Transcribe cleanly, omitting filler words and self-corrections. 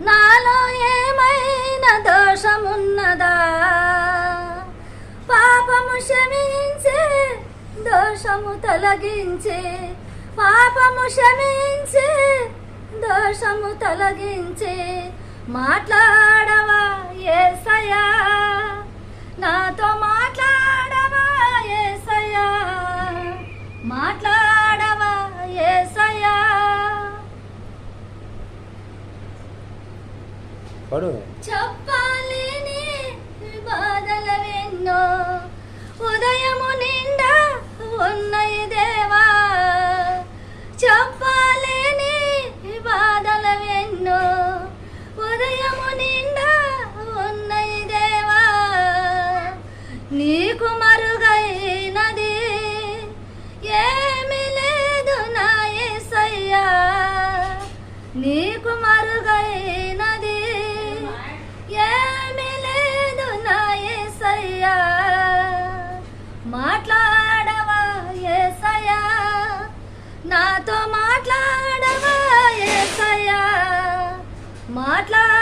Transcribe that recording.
నాలో ఏమైనా దోషమున్నదా? పాపము క్షమించే, దోషము తొలగించే, పాపము క్షమించే, దోషము తొలగించే. మాట్లాడవా యేసయ్యా, నాతో మాట్లాడవా యేసయ్యా, మాట్లాడవా యేసయ్యా. చెప్పాలేని బాధలవెన్నో ఉదయము నిండా ఉన్నాయి దేవా, చెప్పాలేని బాధలవెన్నో ఉదయము నిండా ఉన్నాయి దేవా. నీకు మరుగైనది ఏమీ లేదు నా యేసయ్యా, నీకు మరుగైనది ఏమీ లేదు నా యేసయ్యా. మాట్లాడవా యేసయ్యా, నాతో మాట్లాడవా యేసయ్యా, మాట్లాడ